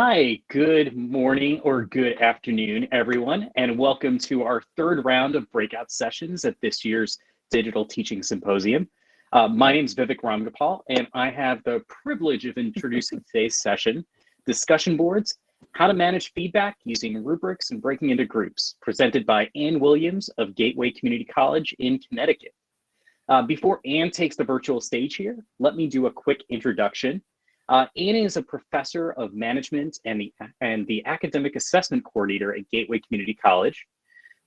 Hi, good morning or good afternoon, everyone, and welcome to our third round of breakout sessions at this year's Digital Teaching Symposium. My name is Vivek Ramgopal, and I have the privilege of introducing today's session, Discussion Boards, How to Manage Feedback Using Rubrics and Breaking into Groups, presented by Ann Williams of Gateway Community College in Connecticut. Before Ann takes the virtual stage here, let me do a quick introduction. Ann is a professor of management and the academic assessment coordinator at Gateway Community College.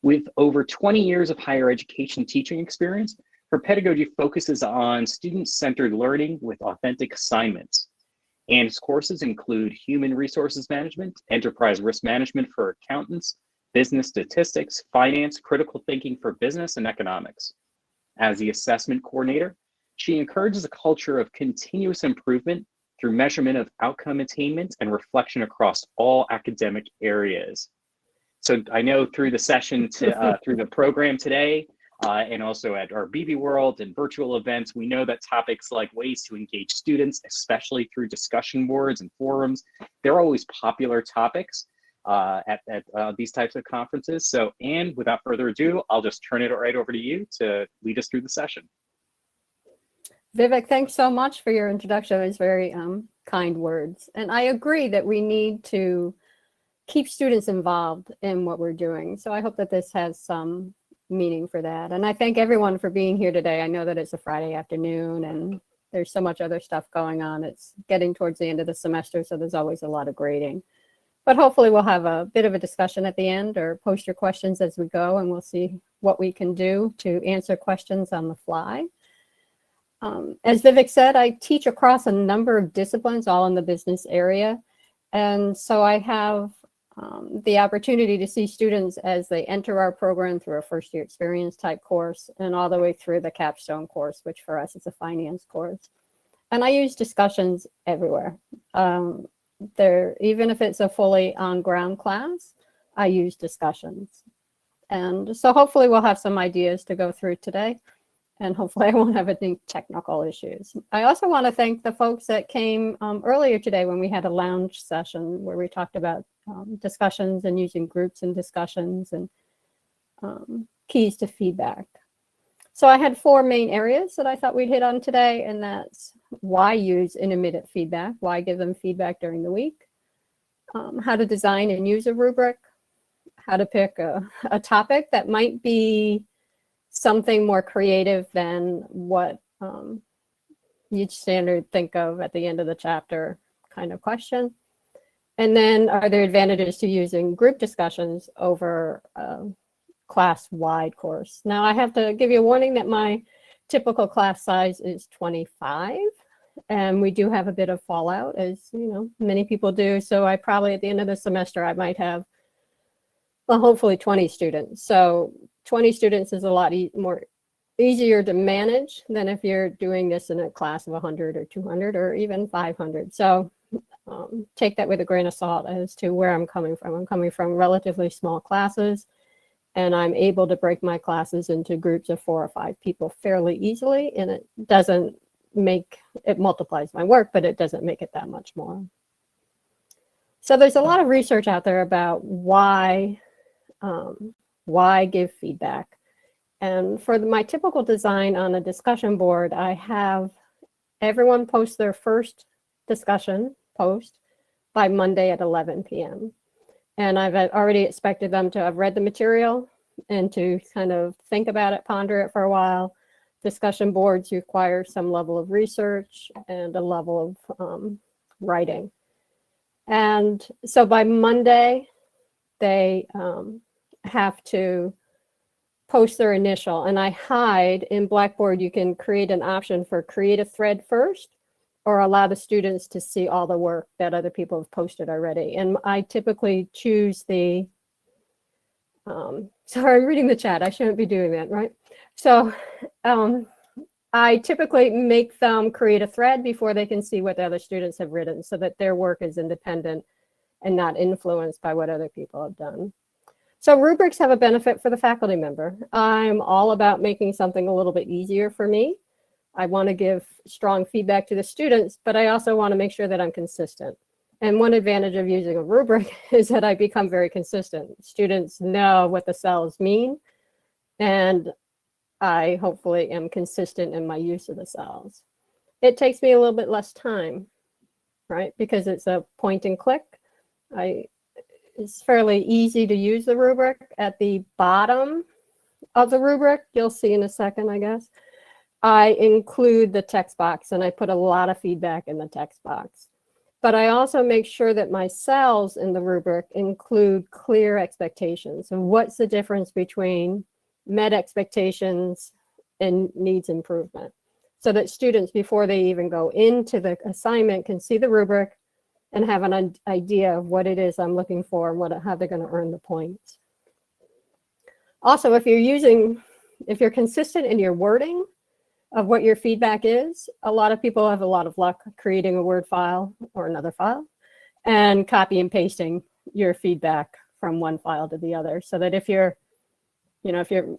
With over 20 years of higher education teaching experience, her pedagogy focuses on student-centered learning with authentic assignments. Ann's courses include human resources management, enterprise risk management for accountants, business statistics, finance, critical thinking for business, and economics. As the assessment coordinator, she encourages a culture of continuous improvement through measurement of outcome attainment and reflection across all academic areas. So I know through the session, through the program today, and also at our BB World and virtual events, we know that topics like ways to engage students, especially through discussion boards and forums, they're always popular topics at these types of conferences. So Ann, without further ado, I'll just turn it right over to you to lead us through the session. Vivek, thanks so much for your introduction. It was very kind words. And I agree that we need to keep students involved in what we're doing. So I hope that this has some meaning for that. And I thank everyone for being here today. I know that it's a Friday afternoon and there's so much other stuff going on. It's getting towards the end of the semester, so there's always a lot of grading. But hopefully we'll have a bit of a discussion at the end, or post your questions as we go, and we'll see what we can do to answer questions on the fly. As Vivek said, I teach across a number of disciplines, all in the business area. And so I have the opportunity to see students as they enter our program through a first year experience type course and all the way through the capstone course, which for us is a finance course. And I use discussions everywhere. Even if it's a fully on-ground class, I use discussions. And so hopefully we'll have some ideas to go through today. And hopefully I won't have any technical issues. I also want to thank the folks that came earlier today when we had a lounge session where we talked about discussions and using groups and discussions and keys to feedback. So I had 4 main areas that I thought we'd hit on today, and that's why use intermittent feedback, why give them feedback during the week, how to design and use a rubric, how to pick a topic that might be something more creative than what you'd standard think of at the end of the chapter kind of question. And then are there advantages to using group discussions over a class-wide course? Now I have to give you a warning that my typical class size is 25, and we do have a bit of fallout, as you know, many people do. So I probably at the end of the semester, I might have, well, hopefully 20 students. So 20 students is a lot easier to manage than if you're doing this in a class of 100 or 200 or even 500. So take that with a grain of salt as to where I'm coming from. I'm coming from relatively small classes, and I'm able to break my classes into groups of 4 or 5 people fairly easily. And it doesn't make, it multiplies my work, but it doesn't make it that much more. So there's a lot of research out there about why give feedback. And for my typical design on a discussion board, I have everyone post their first discussion post by Monday at 11 p.m. And I've already expected them to have read the material and to kind of think about it, ponder it for a while. Discussion boards require some level of research and a level of writing. And so by Monday, they have to post their initial, and I hide in Blackboard. You can create an option for create a thread first, or allow the students to see all the work that other people have posted already. And I typically choose the, sorry, I'm reading the chat. I shouldn't be doing that, right? So I typically make them create a thread before they can see what the other students have written, so that their work is independent and not influenced by what other people have done. So rubrics have a benefit for the faculty member. I'm all about making something a little bit easier for me. I want to give strong feedback to the students, but I also want to make sure that I'm consistent. And one advantage of using a rubric is that I become very consistent. Students know what the cells mean, and I hopefully am consistent in my use of the cells. It takes me a little bit less time, right? Because it's a point and click. It's fairly easy to use the rubric. At the bottom of the rubric, you'll see in a second, I guess, I include the text box, and I put a lot of feedback in the text box. But I also make sure that my cells in the rubric include clear expectations. And what's the difference between met expectations and needs improvement? So that students, before they even go into the assignment, can see the rubric and have an idea of what it is I'm looking for and how they're going to earn the points. Also, if you're consistent in your wording of what your feedback is, a lot of people have a lot of luck creating a Word file or another file and copy and pasting your feedback from one file to the other. So that if you're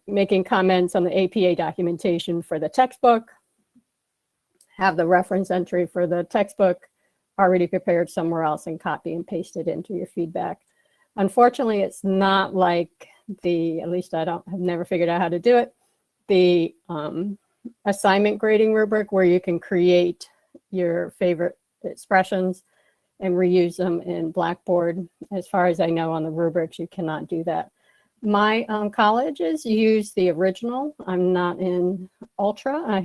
making comments on the APA documentation for the textbook, have the reference entry for the textbook already prepared somewhere else and copy and paste it into your feedback. Unfortunately, it's not like at least have never figured out how to do it, the assignment grading rubric, where you can create your favorite expressions and reuse them in Blackboard. As far as I know, on the rubrics, you cannot do that. My colleges use the original. I'm not in Ultra,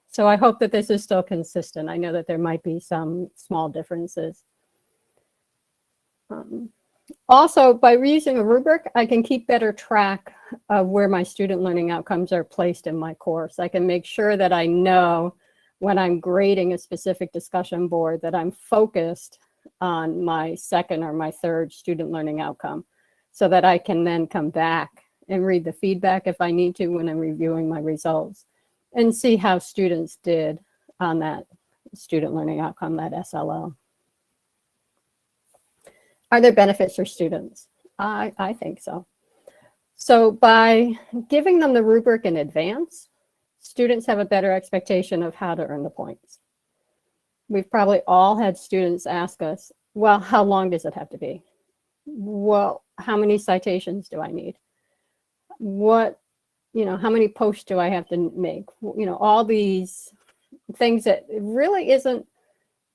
so I hope that this is still consistent. I know that there might be some small differences. Also, by using a rubric, I can keep better track of where my student learning outcomes are placed in my course. I can make sure that I know when I'm grading a specific discussion board that I'm focused on my second or my third student learning outcome, so that I can then come back and read the feedback if I need to when I'm reviewing my results and see how students did on that student learning outcome, that SLO. Are there benefits for students? I think so. So by giving them the rubric in advance, students have a better expectation of how to earn the points. We've probably all had students ask us, well, how long does it have to be? Well, how many citations do I need? How many posts do I have to make? All these things that really isn't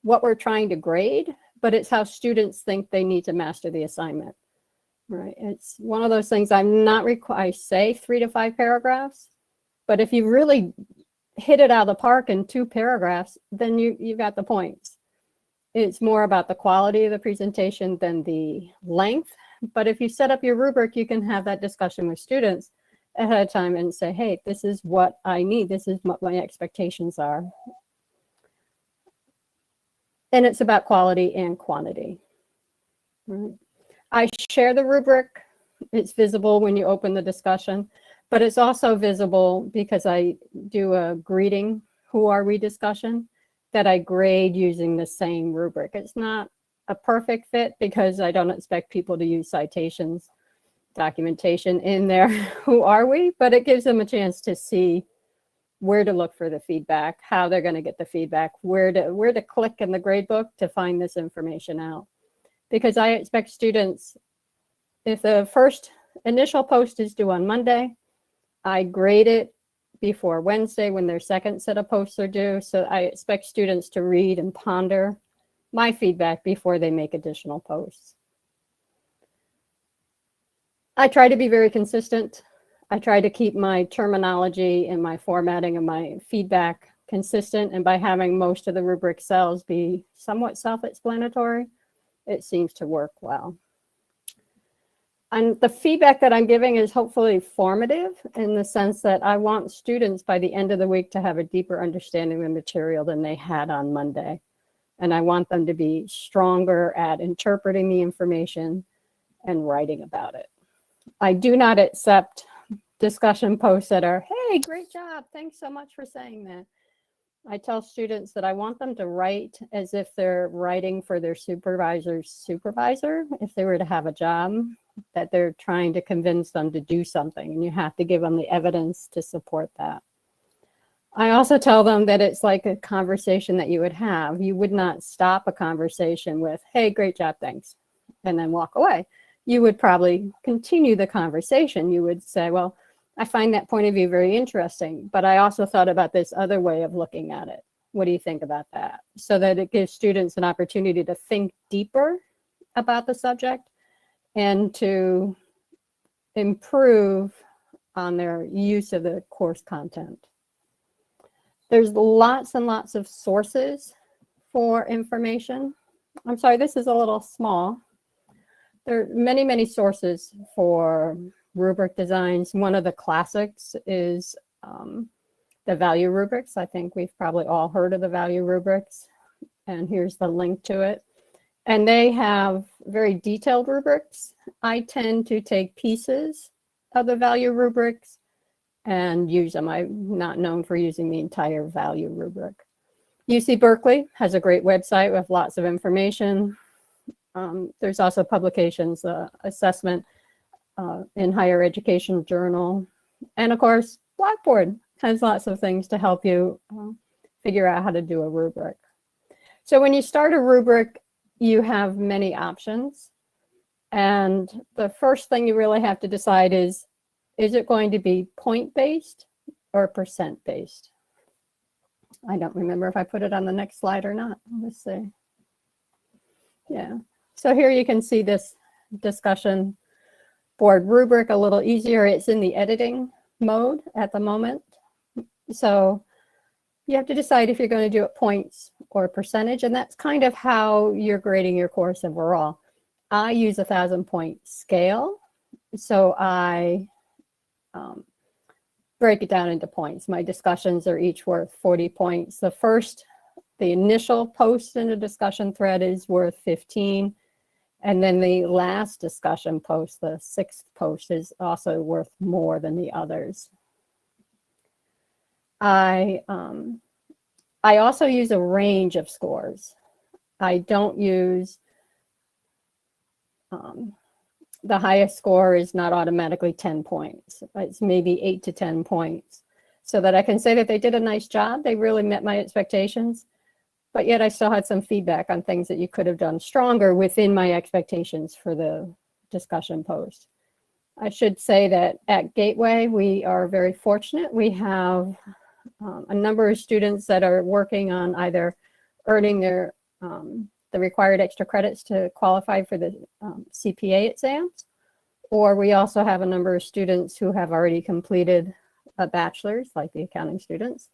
what we're trying to grade, but it's how students think they need to master the assignment, right? It's one of those things I say 3 to 5 paragraphs, but if you really hit it out of the park in 2 paragraphs, then you've got the points. It's more about the quality of the presentation than the length. But if you set up your rubric, you can have that discussion with students ahead of time and say, hey, this is what I need. This is what my expectations are. And it's about quality and quantity. Right? I share the rubric. It's visible when you open the discussion, but it's also visible because I do a greeting, who are we discussion, that I grade using the same rubric. It's not a perfect fit because I don't expect people to use citations, documentation in there, who are we, but it gives them a chance to see where to look for the feedback, how they're going to get the feedback, where to click in the gradebook to find this information out. Because I expect students, if the first initial post is due on Monday, I grade it before Wednesday when their second set of posts are due. So I expect students to read and ponder my feedback before they make additional posts. I try to be very consistent. I try to keep my terminology and my formatting and my feedback consistent. And by having most of the rubric cells be somewhat self-explanatory, it seems to work well. And the feedback that I'm giving is hopefully formative in the sense that I want students by the end of the week to have a deeper understanding of the material than they had on Monday. And I want them to be stronger at interpreting the information and writing about it. I do not accept discussion posts that are, hey, great job, thanks so much for saying that. I tell students that I want them to write as if they're writing for their supervisor's supervisor, if they were to have a job, that they're trying to convince them to do something, and you have to give them the evidence to support that. I also tell them that it's like a conversation that you would have. You would not stop a conversation with, hey, great job, thanks, and then walk away. You would probably continue the conversation. You would say, well, I find that point of view very interesting, but I also thought about this other way of looking at it. What do you think about that? So that it gives students an opportunity to think deeper about the subject and to improve on their use of the course content. There's lots and lots of sources for information. I'm sorry, this is a little small. There are many, many sources for rubric designs. One of the classics is the value rubrics. I think we've probably all heard of the value rubrics, and here's the link to it. And they have very detailed rubrics. I tend to take pieces of the value rubrics and use them. I'm not known for using the entire value rubric. UC Berkeley has a great website with lots of information. There's also publications, assessment in higher education journal. And of course, Blackboard has lots of things to help you figure out how to do a rubric. So when you start a rubric, you have many options. And the first thing you really have to decide is it going to be point-based or percent-based? I don't remember if I put it on the next slide or not. Let's see. Yeah. So here you can see this discussion board rubric a little easier. It's in the editing mode at the moment. So you have to decide if you're going to do it points or percentage, and that's kind of how you're grading your course overall. I use a 1,000-point scale, so I break it down into points. My discussions are each worth 40 points. The initial post in a discussion thread is worth 15. And then the last discussion post, the 6th post, is also worth more than the others. I also use a range of scores. I don't use the highest score is not automatically 10 points. It's maybe 8 to 10 points, so that I can say that they did a nice job. They really met my expectations, but yet I still had some feedback on things that you could have done stronger within my expectations for the discussion post. I should say that at Gateway, we are very fortunate. We have a number of students that are working on either earning their the required extra credits to qualify for the CPA exams, or we also have a number of students who have already completed a bachelor's, like the accounting students,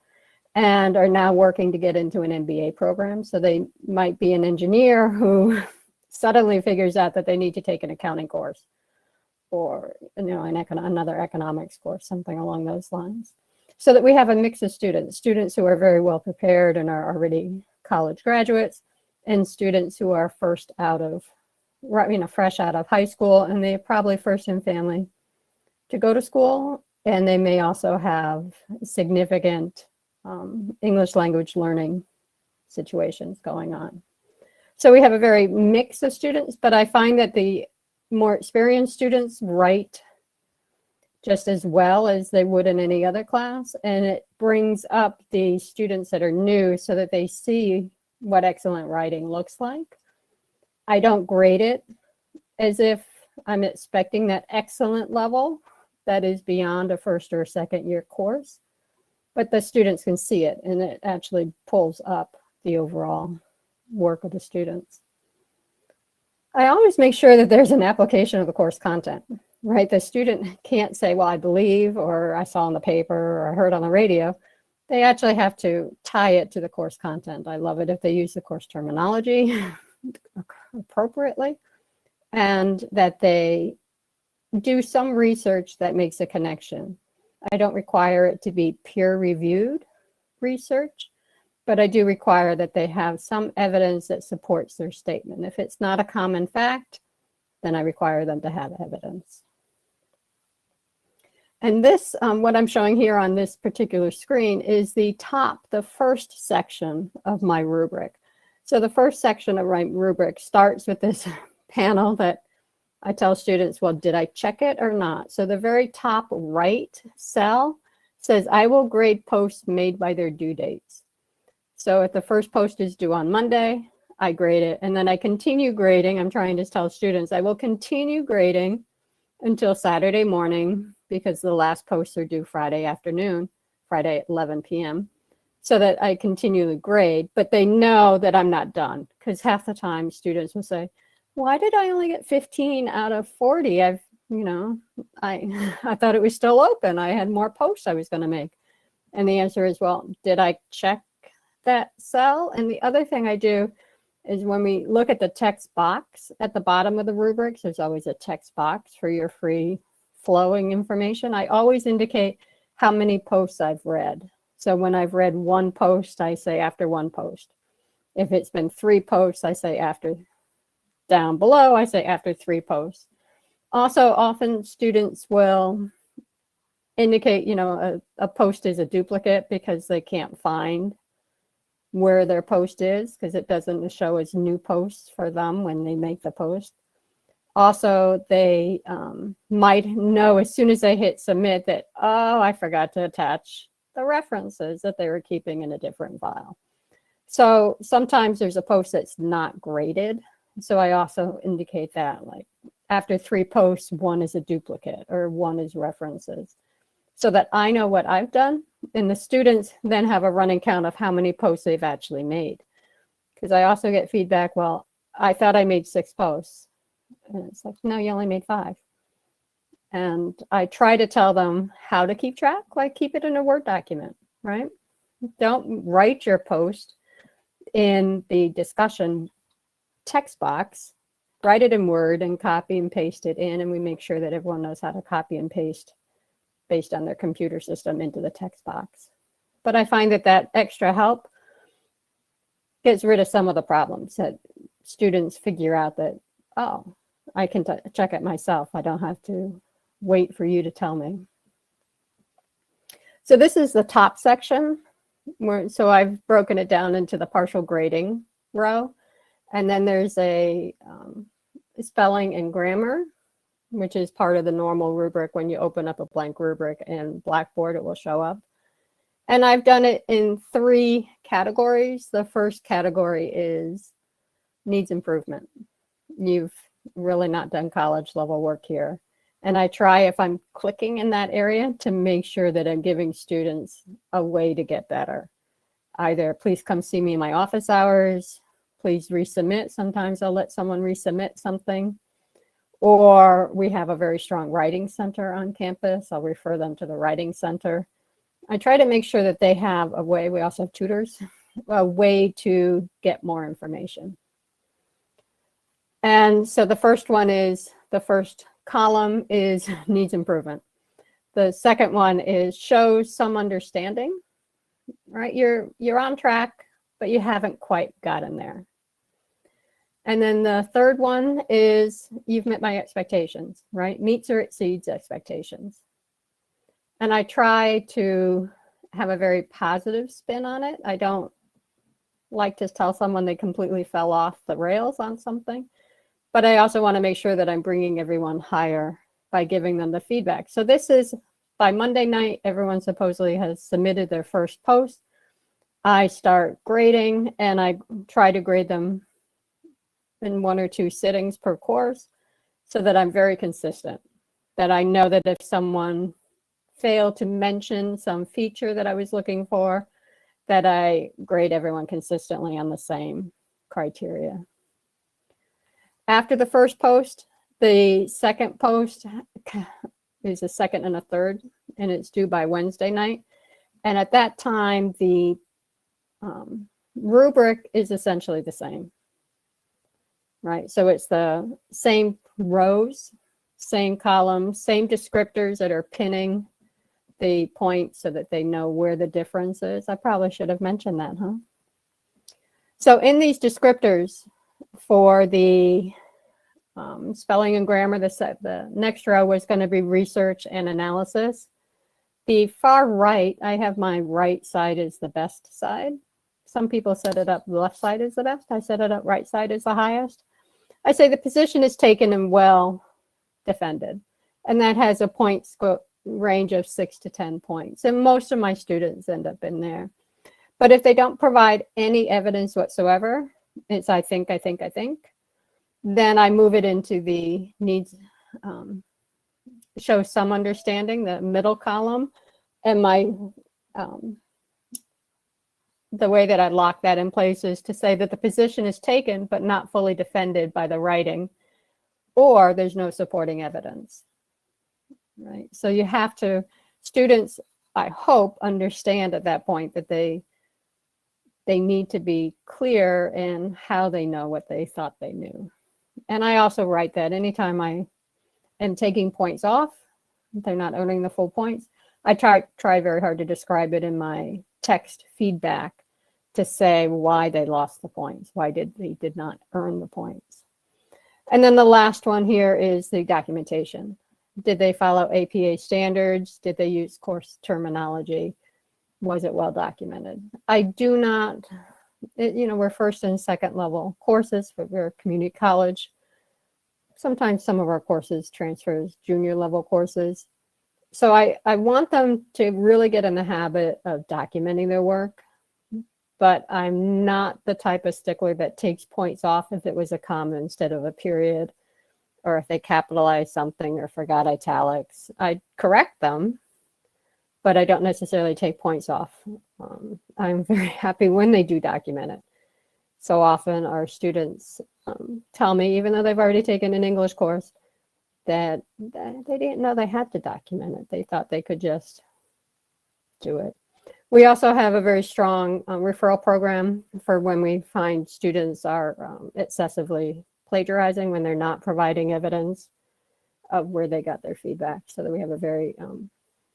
and are now working to get into an MBA program. So they might be an engineer who suddenly figures out that they need to take an accounting course, or another economics course, something along those lines. So that we have a mix of students who are very well prepared and are already college graduates, and students who are fresh out of high school, and they're probably first in family to go to school, and they may also have significant English language learning situations going on. So we have a very mix of students, but I find that the more experienced students write just as well as they would in any other class, and it brings up the students that are new so that they see what excellent writing looks like. I don't grade it as if I'm expecting that excellent level that is beyond a first or second year course, but the students can see it, and it actually pulls up the overall work of the students. I always make sure that there's an application of the course content, right? The student can't say, well, I believe, or I saw in the paper, or I heard on the radio. They actually have to tie it to the course content. I love it if they use the course terminology appropriately, and that they do some research that makes a connection. I don't require it to be peer-reviewed research, but I do require that they have some evidence that supports their statement. If it's not a common fact, then I require them to have evidence. And this, what I'm showing here on this particular screen, is the first section of my rubric. So the first section of my rubric starts with this panel that I tell students, well, did I check it or not? So the very top right cell says, I will grade posts made by their due dates. So if the first post is due on Monday, I grade it, and then I continue grading. I'm trying to tell students I will continue grading until Saturday morning, because the last posts are due Friday afternoon, Friday at 11 p.m., so that I continually grade, but they know that I'm not done, because half the time students will say, why did I only get 15 out of 40? I thought it was still open. I had more posts I was going to make. And the answer is, well, did I check that cell? And the other thing I do is, when we look at the text box at the bottom of the rubrics, there's always a text box for your free flowing information. I always indicate how many posts I've read. So when I've read one post, I say after one post. If it's been 3 posts, I say after. Down below, I say after 3 posts. Also, often students will indicate, a post is a duplicate because they can't find where their post is, because it doesn't show as new posts for them when they make the post. Also, they might know as soon as they hit submit that, oh, I forgot to attach the references that they were keeping in a different file. So sometimes there's a post that's not graded. So I also indicate that, like, after 3 posts, 1 is a duplicate or 1 is references, so that I know what I've done, and the students then have a running count of how many posts they've actually made. Because I also get feedback, well, I thought I made 6 posts. And it's like, no, you only made 5. And I try to tell them how to keep track, like keep it in a Word document, right? Don't write your post in the discussion text box. Write it in Word and copy and paste it in, and we make sure that everyone knows how to copy and paste based on their computer system into the text box. But I find that extra help gets rid of some of the problems, that students figure out that, oh, I can check it myself. I don't have to wait for you to tell me. So this is the top section. So I've broken it down into the partial grading row. And then there's a spelling and grammar, which is part of the normal rubric. When you open up a blank rubric in Blackboard, it will show up. And I've done it in 3 categories. The first category is needs improvement. You've really not done college level work here. And I try, if I'm clicking in that area, to make sure that I'm giving students a way to get better. Either please come see me in my office hours, please resubmit. Sometimes I'll let someone resubmit something. Or we have a very strong writing center on campus. I'll refer them to the writing center. I try to make sure that they have a way, we also have tutors, a way to get more information. And so the first one is, the first column is needs improvement. The second one is shows some understanding, right? You're on track, but you haven't quite gotten there. And then the third one is you've met my expectations, right? Meets or exceeds expectations. And I try to have a very positive spin on it. I don't like to tell someone they completely fell off the rails on something, but I also want to make sure that I'm bringing everyone higher by giving them the feedback. So this is by Monday night, everyone supposedly has submitted their first post. I start grading, and I try to grade them in 1 or 2 sittings per course, so that I'm very consistent, that I know that if someone failed to mention some feature that I was looking for, that I grade everyone consistently on the same criteria. After the first post, the second post is a second and a third, and it's due by Wednesday night. And at that time, the rubric is essentially the same, right? So it's the same rows, same columns, same descriptors that are pinning the points so that they know where the difference is. I probably should have mentioned that, huh? So in these descriptors for the spelling and grammar, the next row was going to be research and analysis. The far right, I have my right side is the best side. Some people set it up left side is the best. I set it up right side is the highest. I say the position is taken and well defended. And that has a point range of 6 to 10 points. And most of my students end up in there. But if they don't provide any evidence whatsoever, it's I think, then I move it into the needs, show some understanding, the middle column. And the way that I lock that in place is to say that the position is taken but not fully defended by the writing, or there's no supporting evidence, right? So you have to, students, I hope, understand at that point that they need to be clear in how they know what they thought they knew. And I also write that anytime I am taking points off, they're not earning the full points, I try very hard to describe it in my text feedback to say why they lost the points, why they did not earn the points. And then the last one here is the documentation. Did they follow APA standards? Did they use course terminology? Was it well documented? I do not, we're first and second level courses, but we're a community college. Sometimes some of our courses transfer as junior level courses. So I want them to really get in the habit of documenting their work, but I'm not the type of stickler that takes points off if it was a comma instead of a period, or if they capitalized something or forgot italics. I correct them, but I don't necessarily take points off. I'm very happy when they do document it. So often our students tell me, even though they've already taken an English course, that they didn't know they had to document it. They thought they could just do it. We also have a very strong referral program for when we find students are excessively plagiarizing, when they're not providing evidence of where they got their feedback, so that we have a very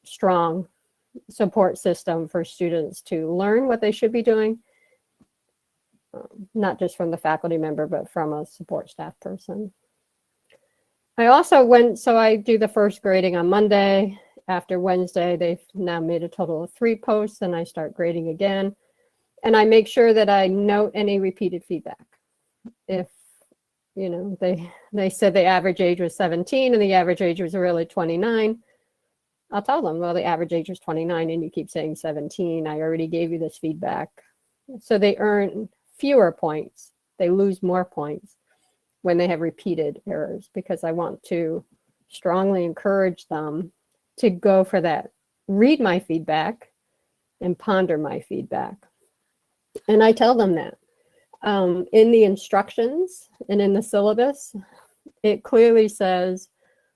strong support system for students to learn what they should be doing, not just from the faculty member, but from a support staff person. I also so I do the first grading on Monday. After Wednesday, they've now made a total of 3 posts, and I start grading again. And I make sure that I note any repeated feedback. If, they said the average age was 17 and the average age was really 29, I'll tell them, well, the average age was 29 and you keep saying 17. I already gave you this feedback. So they earn fewer points. They lose more points when they have repeated errors, because I want to strongly encourage them to go for that, read my feedback and ponder my feedback. And I tell them that in the instructions and in the syllabus, it clearly says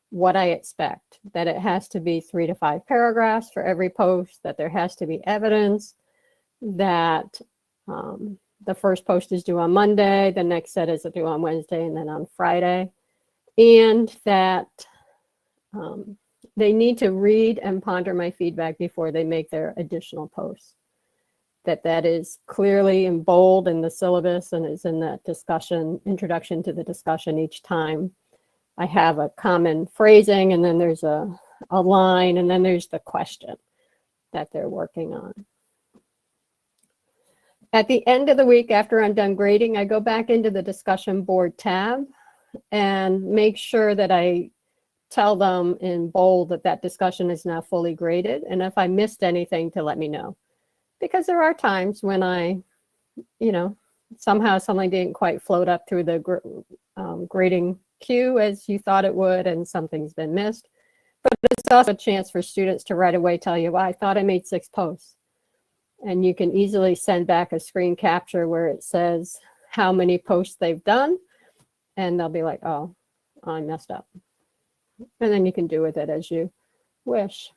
what I expect, that it has to be 3 to 5 paragraphs for every post, that there has to be evidence, that the first post is due on Monday, the next set is due on Wednesday, and then on Friday, and that they need to read and ponder my feedback before they make their additional posts. That is clearly in bold in the syllabus and is in that discussion, introduction to the discussion each time. I have a common phrasing, and then there's a line, and then there's the question that they're working on. At the end of the week, after I'm done grading, I go back into the discussion board tab and make sure that I tell them in bold that that discussion is now fully graded, and if I missed anything, to let me know. Because there are times when I, somehow something didn't quite float up through the grading queue as you thought it would, and something's been missed. But it's also a chance for students to right away tell you, well, I thought I made 6 posts. And you can easily send back a screen capture where it says how many posts they've done, and they'll be like, oh, I messed up. And then you can do with it as you wish.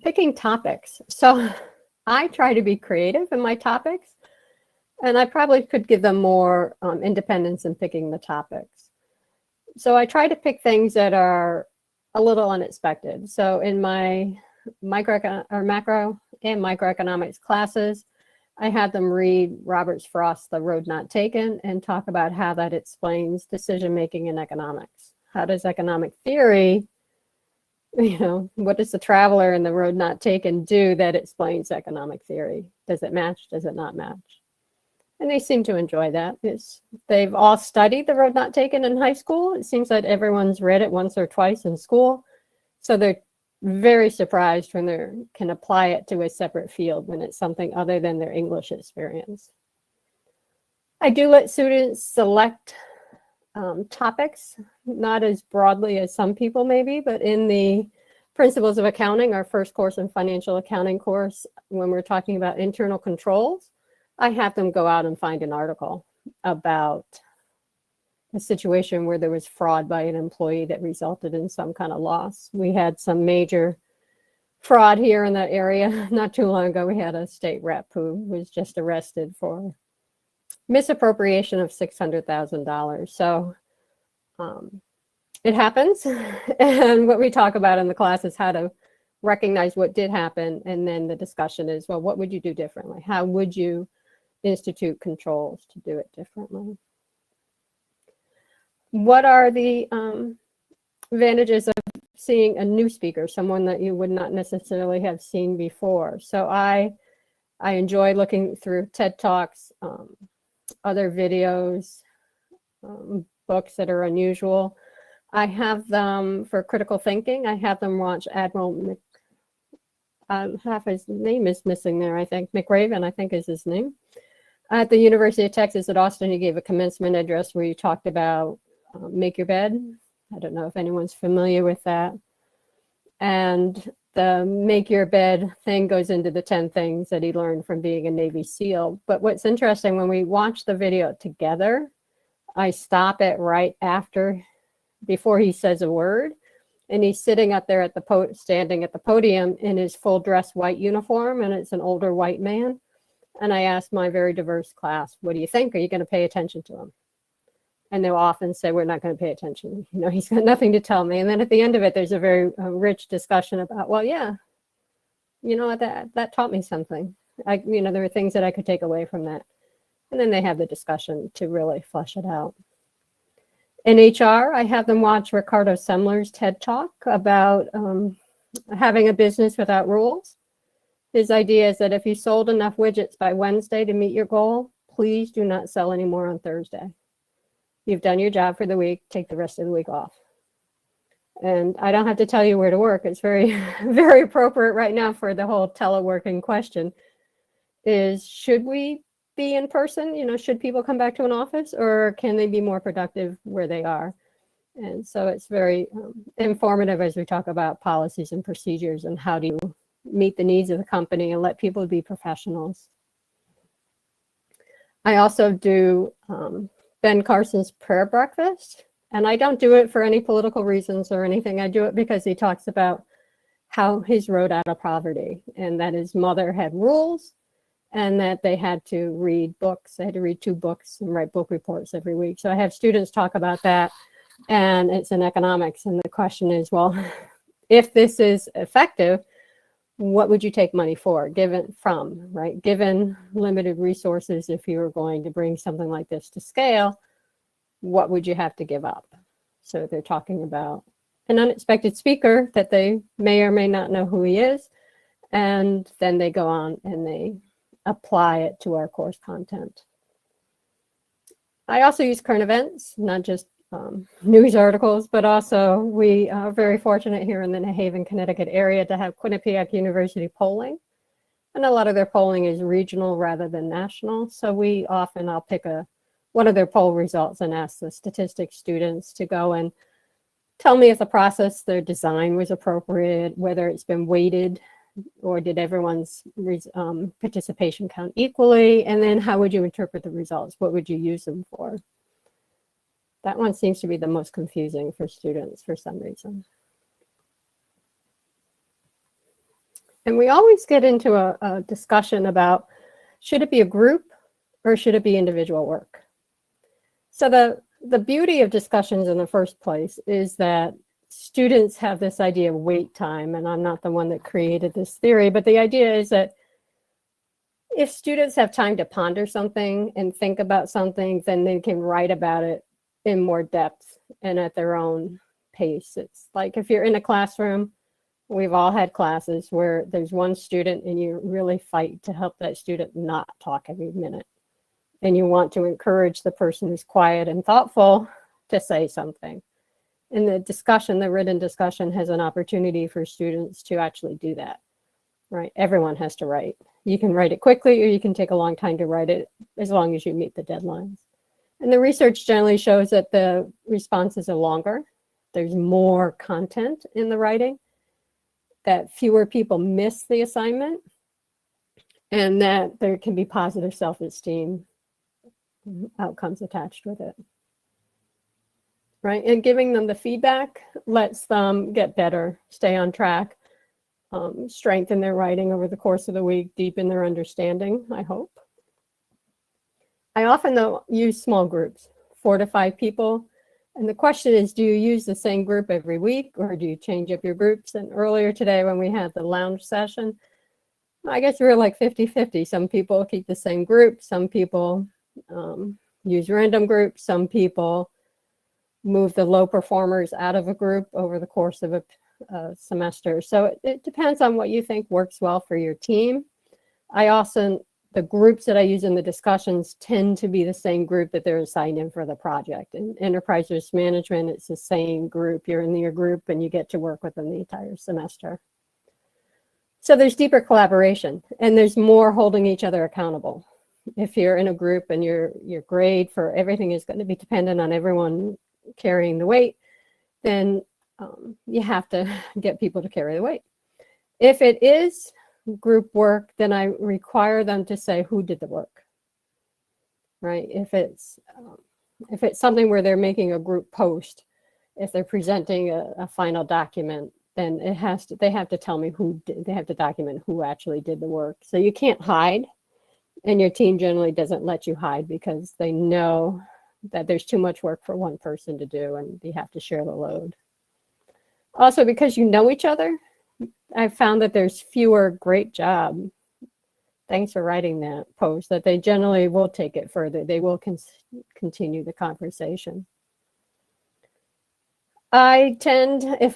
Picking topics. So I try to be creative in my topics, and I probably could give them more independence in picking the topics. So I try to pick things that are a little unexpected. So in my macro and microeconomics classes, I had them read Robert Frost's The Road Not Taken and talk about how that explains decision-making in economics. How does economic theory, what does the traveler in The Road Not Taken do that explains economic theory? Does it match? Does it not match? And they seem to enjoy that. They've all studied The Road Not Taken in high school. It seems that everyone's read it once or twice in school. So they're very surprised when they can apply it to a separate field when it's something other than their English experience. I do let students select topics, not as broadly as some people maybe, but in the Principles of Accounting, our first course in financial accounting course, when we're talking about internal controls, I have them go out and find an article about a situation where there was fraud by an employee that resulted in some kind of loss. We had some major fraud here in that area. Not too long ago, we had a state rep who was just arrested for misappropriation of $600,000. So it happens. And what we talk about in the class is how to recognize what did happen. And then the discussion is, well, what would you do differently? How would you institute controls to do it differently? What are the advantages of seeing a new speaker, someone that you would not necessarily have seen before? So I enjoy looking through TED Talks, other videos, books that are unusual. I have them for critical thinking. I have them watch Admiral half his name is missing there, I think. McRaven, I think is his name. At the University of Texas at Austin, he gave a commencement address where he talked about make your bed. I don't know if anyone's familiar with that. And the make your bed thing goes into the 10 things that he learned from being a Navy SEAL. But what's interesting, when we watch the video together, I stop it right after, before he says a word. And he's sitting up there at the standing at the podium in his full dress white uniform, and it's an older white man. And I asked my very diverse class, what do you think? Are you going to pay attention to him? And they'll often say, we're not going to pay attention. You know, he's got nothing to tell me. And then at the end of it, there's a very rich discussion about, well, yeah, you know, that taught me something. You know, there were things that I could take away from that. And then they have the discussion to really flesh it out. In HR, I have them watch Ricardo Semler's TED Talk about having a business without rules. His idea is that if you sold enough widgets by Wednesday to meet your goal, please do not sell any more on Thursday. You've done your job for the week, take the rest of the week off. And I don't have to tell you where to work. It's very, very appropriate right now for the whole teleworking question is, should we be in person? You know, should people come back to an office, or can they be more productive where they are? And so it's very informative as we talk about policies and procedures and how do you meet the needs of the company and let people be professionals. I also do Ben Carson's prayer breakfast, and I don't do it for any political reasons or anything. I do it because he talks about how his road out of poverty, and that his mother had rules and that they had to read books. They had to read 2 books and write book reports every week. So I have students talk about that, and it's in economics. And the question is, well, if this is effective, what would you take money for, given limited resources? If you were going to bring something like this to scale, what would you have to give up? So they're talking about an unexpected speaker that they may or may not know who he is. And then they go on and they apply it to our course content. I also use current events, not just news articles, but also we are very fortunate here in the New Haven, Connecticut area to have Quinnipiac University polling. And a lot of their polling is regional rather than national. So I'll pick one of their poll results and ask the statistics students to go and tell me if the process, their design was appropriate, whether it's been weighted, or did everyone's participation count equally? And then how would you interpret the results? What would you use them for? That one seems to be the most confusing for students for some reason. And we always get into a discussion about, should it be a group or should it be individual work? So the beauty of discussions in the first place is that students have this idea of wait time, and I'm not the one that created this theory, but the idea is that if students have time to ponder something and think about something, then they can write about it in more depth and at their own pace. It's like if you're in a classroom, we've all had classes where there's one student and you really fight to help that student not talk every minute. And you want to encourage the person who's quiet and thoughtful to say something. in the discussion, the written discussion has an opportunity for students to actually do that, right? Everyone has to write. You can write it quickly or you can take a long time to write it as long as you meet the deadlines. And the research generally shows that the responses are longer. There's more content in the writing, that fewer people miss the assignment, and that there can be positive self-esteem outcomes attached with it. Right, and giving them the feedback lets them get better, stay on track, strengthen their writing over the course of the week, deepen their understanding, I hope. I often, though, use small groups, 4 to 5 people. And the question is, do you use the same group every week or do you change up your groups? And earlier today when we had the lounge session, I guess we were like 50-50. Some people keep the same group, some people use random groups, some people move the low performers out of a group over the course of a semester. So it depends on what you think works well for your team. The groups that I use in the discussions tend to be the same group that they're assigned in for the project. In enterprise risk management, it's the same group. You're in your group and you get to work with them the entire semester. So there's deeper collaboration and there's more holding each other accountable. If you're in a group and your grade for everything is going to be dependent on everyone carrying the weight, then you have to get people to carry the weight. If it is group work, then I require them to say who did the work, right? If it's something where they're making a group post, if they're presenting a final document, then they have to tell me they have to document who actually did the work. So you can't hide, and your team generally doesn't let you hide because they know that there's too much work for one person to do and you have to share the load. Also, because you know each other, I've found that there's fewer great job. Thanks for writing that post, that they generally will take it further. They will continue the conversation. I tend, if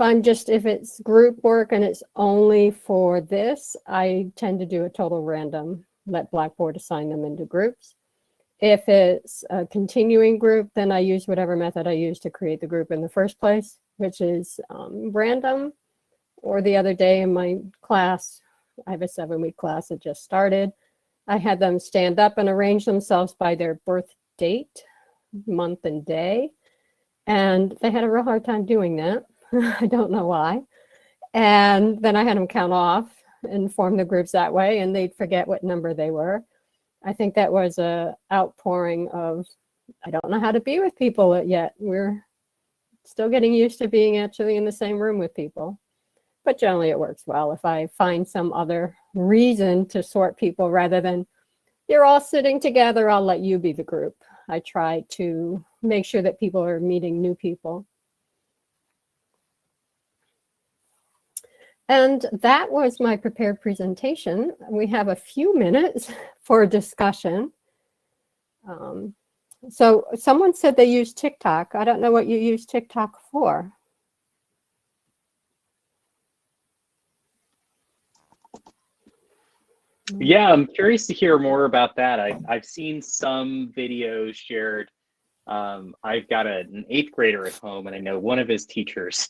it's group work and it's only for this, I tend to do a total random, let Blackboard assign them into groups. If it's a continuing group, then I use whatever method I use to create the group in the first place, which is random. Or the other day in my class, I have a 7-week class that just started. I had them stand up and arrange themselves by their birth date, month and day. And they had a real hard time doing that. I don't know why. And then I had them count off and form the groups that way, and they'd forget what number they were. I think that was a outpouring of, I don't know how to be with people yet. We're still getting used to being actually in the same room with people. But generally it works well. If I find some other reason to sort people rather than you're all sitting together, I'll let you be the group. I try to make sure that people are meeting new people. And that was my prepared presentation. We have a few minutes for discussion. So someone said they use TikTok. I don't know what you use TikTok for. Yeah, I'm curious to hear more about that. I've seen some videos shared. I've got an 8th grader at home, and I know one of his teachers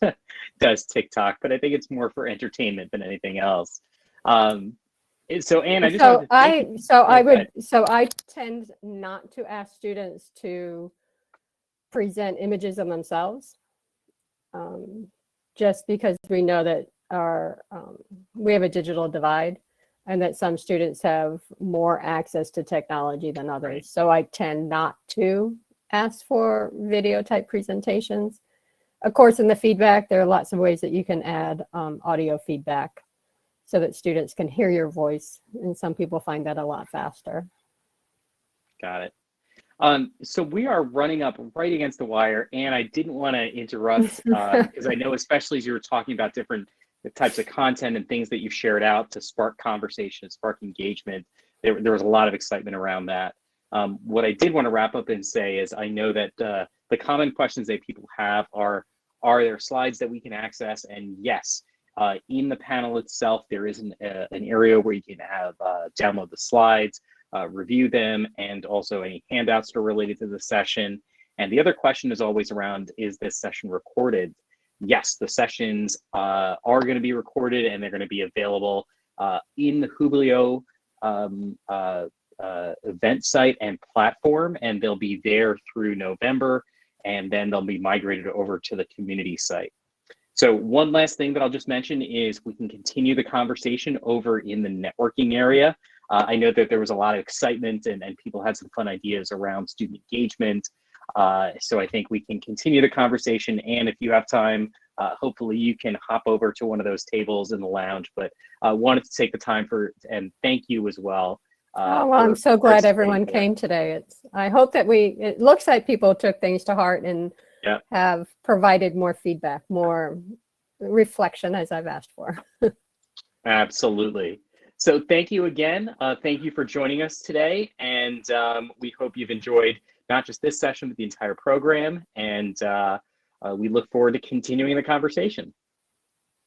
does TikTok, but I think it's more for entertainment than anything else. So Anne, I just wanted to I tend not to ask students to present images of themselves, just because we know that we have a digital divide, and that some students have more access to technology than others. Right. So I tend not to ask for video type presentations. Of course, in the feedback, there are lots of ways that you can add audio feedback so that students can hear your voice. And some people find that a lot faster. Got it. So we are running up right against the wire, and I didn't want to interrupt because I know, especially as you were talking about different types of content and things that you shared out to spark conversation, spark engagement, there was a lot of excitement around that. What I did want to wrap up and say is I know that the common questions that people have are there slides that we can access? And yes, in the panel itself, there is an area where you can have download the slides, review them, and also any handouts that are related to the session. And the other question is always around, is this session recorded? Yes, the sessions are going to be recorded, and they're going to be available in the Hublio event site and platform, and they'll be there through November, and then they'll be migrated over to the community site. So one last thing that I'll just mention is we can continue the conversation over in the networking area. I know that there was a lot of excitement and people had some fun ideas around student engagement. So I think we can continue the conversation, and if you have time, hopefully you can hop over to one of those tables in the lounge. But I wanted to take the time and thank you as well. Oh, well, I'm so glad everyone came today. I hope that it looks like people took things to heart and have provided more feedback, more reflection, as I've asked for. Absolutely. So thank you again. Thank you for joining us today. And we hope you've enjoyed not just this session, but the entire program. And we look forward to continuing the conversation.